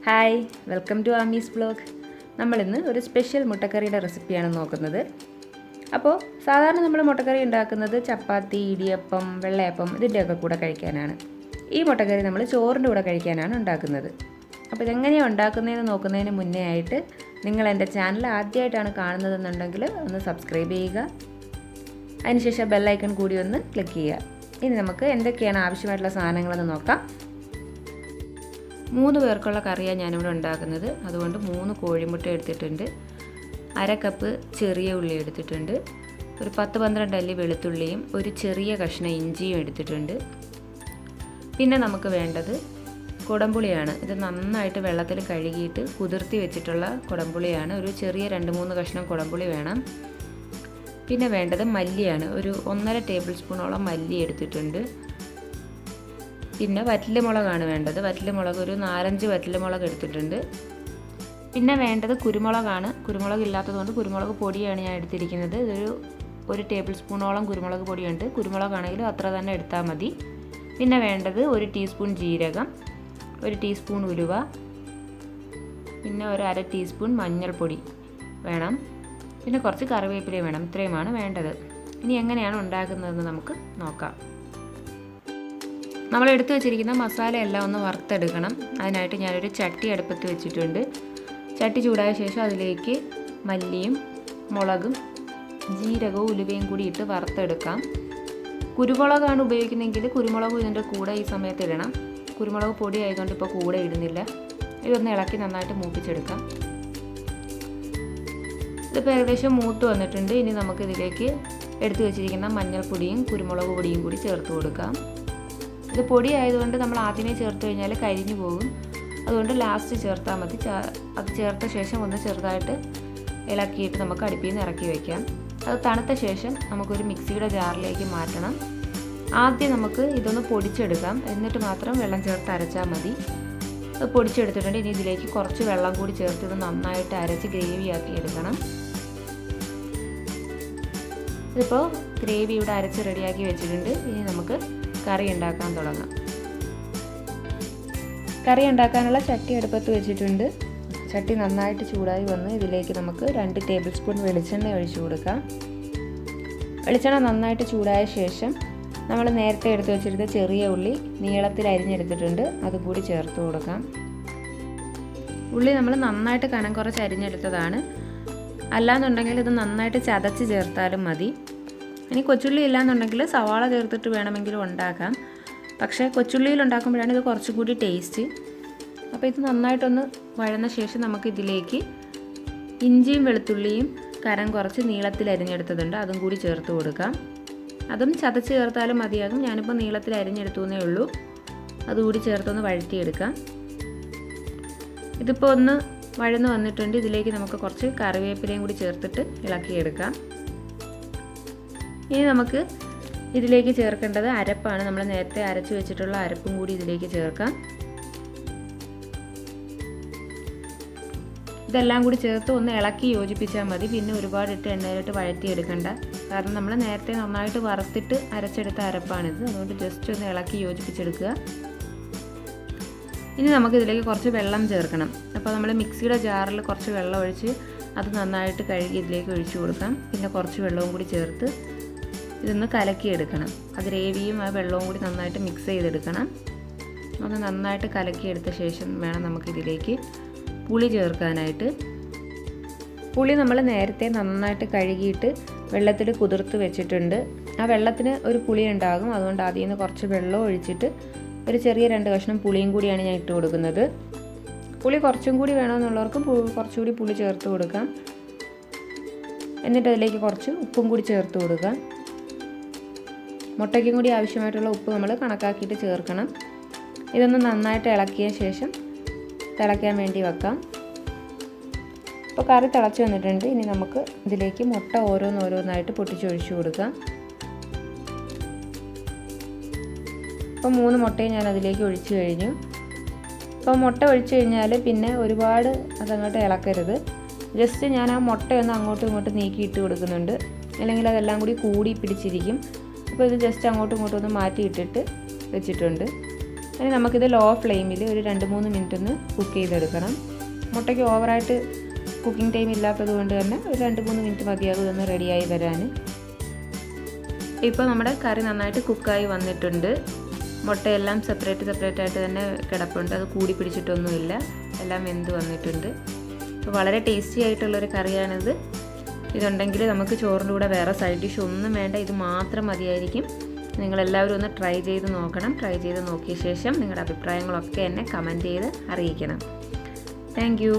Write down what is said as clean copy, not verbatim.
Hi, welcome to ആമീസ് vlog. നമ്മളിന്ന് ഒരു സ്പെഷ്യൽ മുട്ടക്കറിയുടെ റെസിപ്പിയാണ് നോക്കുന്നത്. അപ്പോൾ സാധാരണ നമ്മൾ മുട്ടക്കറി ഉണ്ടാക്കുന്നത് ചപ്പാത്തി, ഇടിയപ്പം, വെള്ളയപ്പം ഇതിൻ്റെയൊക്കെ കൂടെ കഴിക്കാനാണ്. ഈ മുട്ടക്കറി നമ്മൾ ചോറിൻ്റെ കൂടെ കഴിക്കാനാണ് ഉണ്ടാക്കുന്നത്. അപ്പോൾ ഇതെങ്ങനെയാണ് ഉണ്ടാക്കുന്നതെന്ന് നോക്കുന്നതിന് മുന്നേ ആയിട്ട് നിങ്ങൾ എൻ്റെ ചാനൽ ആദ്യമായിട്ടാണ് കാണുന്നതെന്നുണ്ടെങ്കിൽ ഒന്ന് സബ്സ്ക്രൈബ് ചെയ്യുക. അതിനുശേഷം ബെല്ലൈക്കൺ കൂടി ഒന്ന് ക്ലിക്ക് ചെയ്യുക. ഇനി നമുക്ക് എന്തൊക്കെയാണ് ആവശ്യമായിട്ടുള്ള സാധനങ്ങളെന്ന് നോക്കാം. 3 പേർക്കുള്ള കറിയാണ് ഞാനിവിടെ ഉണ്ടാക്കുന്നത്. അതുകൊണ്ട് 3 കോഴിമുട്ട എടുത്തിട്ടുണ്ട്, 1/2 കപ്പ് ചെറിയ ഉള്ളി എടുത്തിട്ടുണ്ട്, ഒരു 10-12 അല്ലി വെളുത്തുള്ളിയും ഒരു ചെറിയ കഷ്ണം ഇഞ്ചിയും എടുത്തിട്ടുണ്ട്. പിന്നെ നമുക്ക് വേണ്ടത് കുടംപുളിയാണ്. ഇത് നന്നായിട്ട് വെള്ളത്തിൽ കഴുകിയിട്ട് കുതിർത്തി വെച്ചിട്ടുള്ള കുടംപുളിയാണ്. ഒരു ചെറിയ 2-3 കഷ്ണം കുടംപുളി വേണം. പിന്നെ വേണ്ടത് മല്ലിയാണ്. ഒരു 1.5 ടേബിൾ സ്പൂണോളം മല്ലി എടുത്തിട്ടുണ്ട്. പിന്നെ വറ്റൽമുളകാണ് വേണ്ടത്. വറ്റൽമുളക് ഒരു 4-5 വറ്റൽമുളക് എടുത്തിട്ടുണ്ട്. പിന്നെ വേണ്ടത് കുരുമുളകാണ്. കുരുമുളക് ഇല്ലാത്തതുകൊണ്ട് കുരുമുളക് പൊടിയാണ് ഞാൻ എടുത്തിരിക്കുന്നത്. ഇതൊരു 1 ടേബിൾ സ്പൂണോളം കുരുമുളക് പൊടിയുണ്ട്. കുരുമുളകാണെങ്കിലും അത്ര തന്നെ എടുത്താൽ മതി. പിന്നെ വേണ്ടത് 1 ടീസ്പൂൺ ജീരകം, 1 ടീസ്പൂൺ ഉലുവ, പിന്നെ ഒരു 1/2 ടീസ്പൂൺ മഞ്ഞൾപ്പൊടി വേണം. പിന്നെ കുറച്ച് കറിവേപ്പില വേണം. ഇത്രയുമാണ് വേണ്ടത്. ഇനി എങ്ങനെയാണ് ഉണ്ടാക്കുന്നതെന്ന് നമുക്ക് നോക്കാം. നമ്മൾ എടുത്തു വെച്ചിരിക്കുന്ന മസാല എല്ലാം ഒന്ന് വറുത്തെടുക്കണം. അതിനായിട്ട് ഞാനൊരു ചട്ടി അടുപ്പത്ത് വെച്ചിട്ടുണ്ട്. ചട്ടി ചൂടായ ശേഷം അതിലേക്ക് മല്ലിയും മുളകും ജീരകവും ഉലുവയും കൂടി ഇട്ട് വറുത്തെടുക്കാം. കുരുമുളകാണ് ഉപയോഗിക്കുന്നതെങ്കിൽ കുരുമുളക് ഇതിൻ്റെ കൂടെ ഈ സമയത്ത് ഇടണം. കുരുമുളക് പൊടി ആയതുകൊണ്ട് ഇപ്പോൾ കൂടെ ഇടുന്നില്ല. ഇതൊന്ന് ഇളക്കി നന്നായിട്ട് മൂപ്പിച്ചെടുക്കാം. ഇതിപ്പോൾ ഏകദേശം മൂത്ത് വന്നിട്ടുണ്ട്. ഇനി നമുക്കിതിലേക്ക് എടുത്തു വെച്ചിരിക്കുന്ന മഞ്ഞൾപ്പൊടിയും കുരുമുളക് പൊടിയും കൂടി ചേർത്ത് കൊടുക്കാം. ഇത് പൊടി ആയതുകൊണ്ട് നമ്മൾ ആദ്യമേ ചേർത്ത് കഴിഞ്ഞാൽ കരിഞ്ഞു പോകും. അതുകൊണ്ട് ലാസ്റ്റ് ചേർത്താൽ മതി. അത് ചേർത്ത ശേഷം ഒന്ന് ചെറുതായിട്ട് ഇളക്കിയിട്ട് നമുക്ക് അടുപ്പിൽ നിന്ന് ഇറക്കി വയ്ക്കാം. അത് തണുത്ത ശേഷം നമുക്കൊരു മിക്സിയുടെ ജാറിലേക്ക് മാറ്റണം. ആദ്യം നമുക്ക് ഇതൊന്ന് പൊടിച്ചെടുക്കാം. എന്നിട്ട് മാത്രം വെള്ളം ചേർത്ത് അരച്ചാൽ മതി. അത് പൊടിച്ചെടുത്തിട്ടുണ്ട്. ഇനി ഇതിലേക്ക് കുറച്ച് വെള്ളം കൂടി ചേർത്ത് ഇത് നന്നായിട്ട് അരച്ച് ഗ്രേവിയാക്കി എടുക്കണം. ഇതിപ്പോൾ ഗ്രേവി ഇവിടെ അരച്ച് റെഡിയാക്കി വെച്ചിട്ടുണ്ട്. ഇനി നമുക്ക് കറി ഉണ്ടാക്കാൻ തുടങ്ങാം. കറി ഉണ്ടാക്കാനുള്ള ചട്ടി അടുപ്പത്ത് വെച്ചിട്ടുണ്ട്. ചട്ടി നന്നായിട്ട് ചൂടായി വന്ന് ഇതിലേക്ക് നമുക്ക് 2 ടേബിൾ സ്പൂൺ വെളിച്ചെണ്ണ ഒഴിച്ചു കൊടുക്കാം. വെളിച്ചെണ്ണ നന്നായിട്ട് ചൂടായ ശേഷം നമ്മൾ നേരത്തെ എടുത്ത് വെച്ചിരുന്ന ചെറിയ ഉള്ളി നീളത്തിൽ അരിഞ്ഞെടുത്തിട്ടുണ്ട്. അതുകൂടി ചേർത്ത് കൊടുക്കാം. ഉള്ളി നമ്മൾ നന്നായിട്ട് കനം കുറച്ച് അരിഞ്ഞെടുത്തതാണ്. അല്ലാന്നുണ്ടെങ്കിൽ ഇത് നന്നായിട്ട് ചതച്ച് ചേർത്താലും മതി. ഇനി കൊച്ചുള്ളി ഇല്ലാന്നുണ്ടെങ്കിൽ സവാള ചേർത്തിട്ട് വേണമെങ്കിലും ഉണ്ടാക്കാം. പക്ഷേ കൊച്ചുള്ളിയിൽ ഉണ്ടാക്കുമ്പോഴാണ് ഇത് കുറച്ചുകൂടി ടേസ്റ്റ്. അപ്പോൾ ഇത് നന്നായിട്ടൊന്ന് വഴന്ന ശേഷം നമുക്ക് ഇതിലേക്ക് ഇഞ്ചിയും വെളുത്തുള്ളിയും കനം കുറച്ച് നീളത്തിൽ അരിഞ്ഞെടുത്തതുണ്ട്. അതും കൂടി ചേർത്ത് കൊടുക്കാം. അതും ചതച്ച് ചേർത്താലും മതിയാകും. ഞാനിപ്പോൾ നീളത്തിൽ അരിഞ്ഞെടുത്തു എന്നേ ഉള്ളൂ. അതുകൂടി ചേർത്തൊന്ന് വഴറ്റിയെടുക്കാം. ഇതിപ്പോൾ ഒന്ന് വഴന്ന് വന്നിട്ടുണ്ട്. ഇതിലേക്ക് നമുക്ക് കുറച്ച് കറിവേപ്പിലയും കൂടി ചേർത്തിട്ട് ഇളക്കിയെടുക്കാം. ഇനി നമുക്ക് ഇതിലേക്ക് ചേർക്കേണ്ടത് അരപ്പാണ്. നമ്മൾ നേരത്തെ അരച്ച് വെച്ചിട്ടുള്ള അരപ്പും കൂടി ഇതിലേക്ക് ചേർക്കാം. ഇതെല്ലാം കൂടി ചേർത്ത് ഒന്ന് ഇളക്കി യോജിപ്പിച്ചാൽ മതി. പിന്നെ ഒരുപാട് ഇട്ട് എണ്ണയിലിട്ട് വഴറ്റിയെടുക്കണ്ട. കാരണം നമ്മൾ നേരത്തെ നന്നായിട്ട് വറുത്തിട്ട് അരച്ചെടുത്ത അരപ്പാണിത്. അതുകൊണ്ട് ജസ്റ്റ് ഒന്ന് ഇളക്കി യോജിപ്പിച്ചെടുക്കുക. ഇനി നമുക്കിതിലേക്ക് കുറച്ച് വെള്ളം ചേർക്കണം. അപ്പോൾ നമ്മൾ മിക്സിയുടെ ജാറിൽ കുറച്ച് വെള്ളം ഒഴിച്ച് അത് നന്നായിട്ട് കഴുകി ഇതിലേക്ക് ഒഴിച്ചു കൊടുക്കാം. പിന്നെ കുറച്ച് വെള്ളവും കൂടി ചേർത്ത് ഇതൊന്ന് കലക്കിയെടുക്കണം. ആ ഗ്രേവിയും ആ വെള്ളവും കൂടി നന്നായിട്ട് മിക്സ് ചെയ്തെടുക്കണം. ഒന്ന് നന്നായിട്ട് കലക്കിയെടുത്ത ശേഷം വേണം നമുക്കിതിലേക്ക് പുളി ചേർക്കാനായിട്ട്. പുളി നമ്മൾ നേരത്തെ നന്നായിട്ട് കഴുകിയിട്ട് വെള്ളത്തിൽ കുതിർത്ത് വെച്ചിട്ടുണ്ട്. ആ വെള്ളത്തിന് ഒരു പുളി ഉണ്ടാകും. അതുകൊണ്ട് അതിൽ നിന്ന് കുറച്ച് വെള്ളം ഒഴിച്ചിട്ട് ഒരു ചെറിയ 2 കഷ്ണം പുളിയും കൂടിയാണ് ഞാൻ ഇട്ട് കൊടുക്കുന്നത്. പുളി കുറച്ചും കൂടി വേണമെന്നുള്ളവർക്ക് കുറച്ചുകൂടി പുളി ചേർത്ത് കൊടുക്കാം. എന്നിട്ട് അതിലേക്ക് കുറച്ച് ഉപ്പും കൂടി ചേർത്ത് കൊടുക്കാം. മുട്ടയ്ക്കും കൂടി ആവശ്യമായിട്ടുള്ള ഉപ്പ് നമ്മൾ കണക്കാക്കിയിട്ട് ചേർക്കണം. ഇതൊന്ന് നന്നായിട്ട് ഇളക്കിയ ശേഷം തിളയ്ക്കാൻ വേണ്ടി വെക്കാം. ഇപ്പോൾ കറി തിളച്ച് വന്നിട്ടുണ്ട്. ഇനി നമുക്ക് ഇതിലേക്ക് മുട്ട ഓരോന്നായിട്ട് പൊട്ടിച്ചൊഴിച്ചു കൊടുക്കാം. ഇപ്പോൾ 3 മുട്ടയും ഞാൻ അതിലേക്ക് ഒഴിച്ചു കഴിഞ്ഞു. ഇപ്പോൾ മുട്ട ഒഴിച്ചു കഴിഞ്ഞാൽ പിന്നെ ഒരുപാട് അതങ്ങോട്ട് ഇളക്കരുത്. ജസ്റ്റ് ഞാൻ ആ മുട്ടയൊന്ന് അങ്ങോട്ടും ഇങ്ങോട്ടും നീക്കിയിട്ട് കൊടുക്കുന്നുണ്ട്. അല്ലെങ്കിൽ അതെല്ലാം കൂടി പിടിച്ചിരിക്കും. അപ്പോൾ ഇത് ജസ്റ്റ് അങ്ങോട്ടും ഇങ്ങോട്ടും ഒന്ന് മാറ്റിയിട്ടിട്ട് വെച്ചിട്ടുണ്ട്. ഇനി നമുക്കിത് ലോ ഫ്ലെയിമിൽ ഒരു 2-3 മിനിറ്റ് ഒന്ന് കുക്ക് ചെയ്തെടുക്കണം. മുട്ടയ്ക്ക് ഓവറായിട്ട് കുക്കിംഗ് ടൈം ഇല്ലാത്തത് കൊണ്ട് തന്നെ ഒരു 2-3 മിനിറ്റ് മതിയാകും ഇതൊന്ന് റെഡിയായി വരാൻ. ഇപ്പോൾ നമ്മുടെ കറി നന്നായിട്ട് കുക്കായി വന്നിട്ടുണ്ട്. മുട്ടയെല്ലാം സെപ്പറേറ്റ് ആയിട്ട് തന്നെ കിടപ്പുണ്ട്, അത് കൂടി പിടിച്ചിട്ടൊന്നുമില്ല, എല്ലാം വെന്ത് വന്നിട്ടുണ്ട്. അപ്പോൾ വളരെ ടേസ്റ്റി ആയിട്ടുള്ളൊരു കറിയാണിത്. ഇതുണ്ടെങ്കിൽ നമുക്ക് ചോറിൻ്റെ കൂടെ വേറെ സൈഡ് ഡിഷ് ഒന്നും വേണ്ട, ഇത് മാത്രം മതിയായിരിക്കും. നിങ്ങളെല്ലാവരും ഒന്ന് ട്രൈ ചെയ്ത് നോക്കണം. ട്രൈ ചെയ്ത് നോക്കിയ ശേഷം നിങ്ങളുടെ അഭിപ്രായങ്ങളൊക്കെ എന്നെ കമൻറ്റ് ചെയ്ത് അറിയിക്കണം. Thank you.